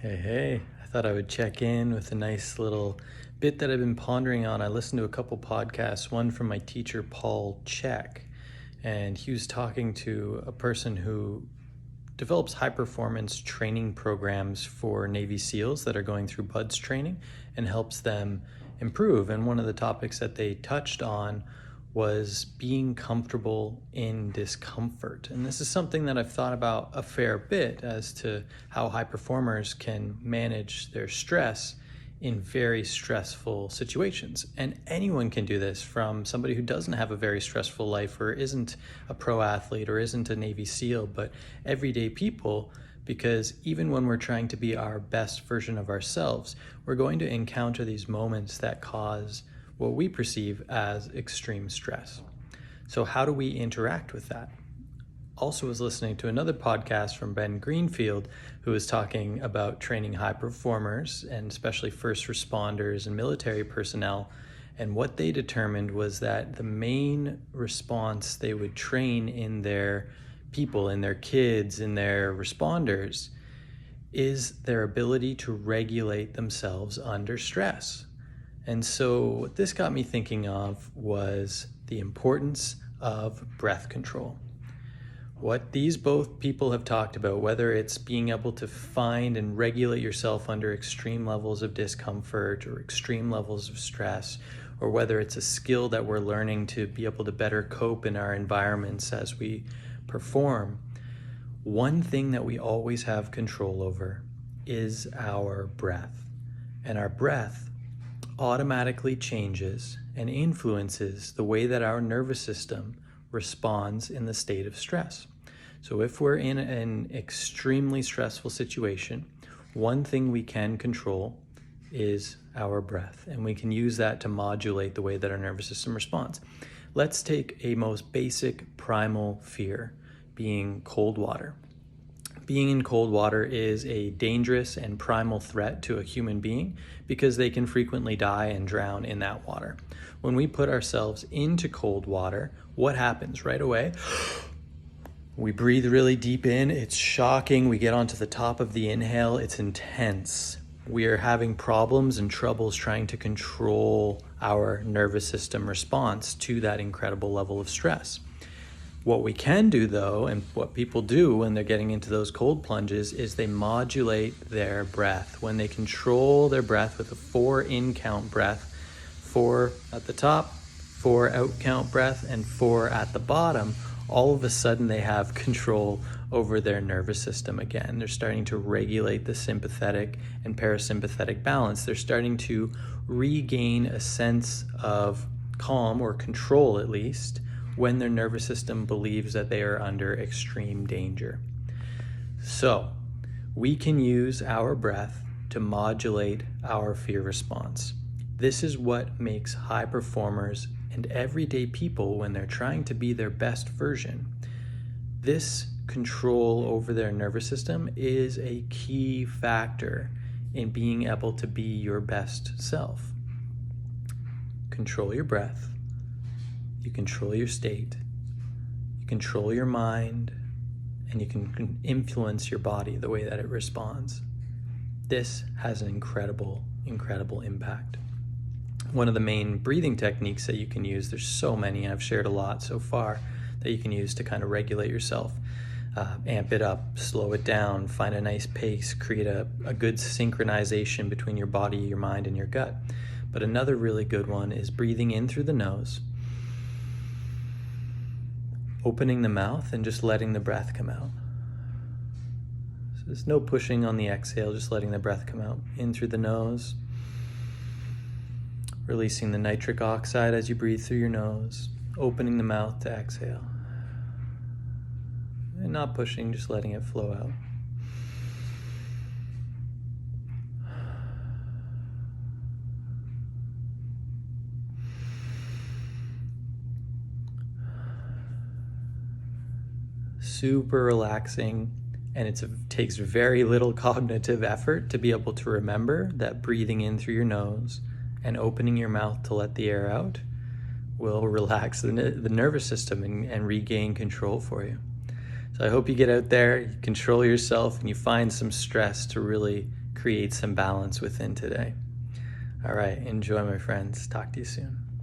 Hey, I thought I would check in with a nice little bit that I've been pondering on. I listened to a couple podcasts, one from my teacher, Paul Check, and he was talking to a person who develops high performance training programs for Navy SEALs that are going through BUDS training and helps them improve. And one of the topics that they touched on was being comfortable in discomfort. And this is something that I've thought about a fair bit as to how high performers can manage their stress in very stressful situations. And anyone can do this, from somebody who doesn't have a very stressful life or isn't a pro athlete or isn't a Navy SEAL, but everyday people, because even when we're trying to be our best version of ourselves, we're going to encounter these moments that cause what we perceive as extreme stress. So how do we interact with that? Also was listening to another podcast from Ben Greenfield, who was talking about training high performers and especially first responders and military personnel. And what they determined was that the main response they would train in their people, in their kids, in their responders, is their ability to regulate themselves under stress. And so what this got me thinking of was the importance of breath control. What these both people have talked about, whether it's being able to find and regulate yourself under extreme levels of discomfort or extreme levels of stress, or whether it's a skill that we're learning to be able to better cope in our environments as we perform, one thing that we always have control over is our breath. And our breath automatically changes and influences the way that our nervous system responds in the state of stress. So if we're in an extremely stressful situation, one thing we can control is our breath, and we can use that to modulate the way that our nervous system responds. Let's take a most basic primal fear, being cold water. Being in cold water is a dangerous and primal threat to a human being because they can frequently die and drown in that water. When we put ourselves into cold water, what happens right away? We breathe really deep in. It's shocking. We get onto the top of the inhale. It's intense. We are having problems and troubles trying to control our nervous system response to that incredible level of stress. What we can do, though, and what people do when they're getting into those cold plunges, is they modulate their breath. When they control their breath with a 4 in count breath, 4 at the top, 4 out count breath, and 4 at the bottom, all of a sudden they have control over their nervous system again. They're starting to regulate the sympathetic and parasympathetic balance. They're starting to regain a sense of calm, or control at least, when their nervous system believes that they are under extreme danger. So we can use our breath to modulate our fear response. This is what makes high performers and everyday people, when they're trying to be their best version, this control over their nervous system is a key factor in being able to be your best self. Control your breath. You control your state, you control your mind, and you can influence your body the way that it responds. This has an incredible, incredible impact. One of the main breathing techniques that you can use, there's so many, and I've shared a lot so far, that you can use to kind of regulate yourself. Amp it up, slow it down, find a nice pace, create a good synchronization between your body, your mind, and your gut. But another really good one is breathing in through the nose, opening the mouth, and just letting the breath come out. So there's no pushing on the exhale, just letting the breath come out. In through the nose, releasing the nitric oxide as you breathe through your nose, opening the mouth to exhale. And not pushing, just letting it flow out. Super relaxing, and it takes very little cognitive effort to be able to remember that breathing in through your nose and opening your mouth to let the air out will relax the nervous system and regain control for you. So I hope you get out there, you control yourself, and you find some stress to really create some balance within today. All right, enjoy, my friends. Talk to you soon.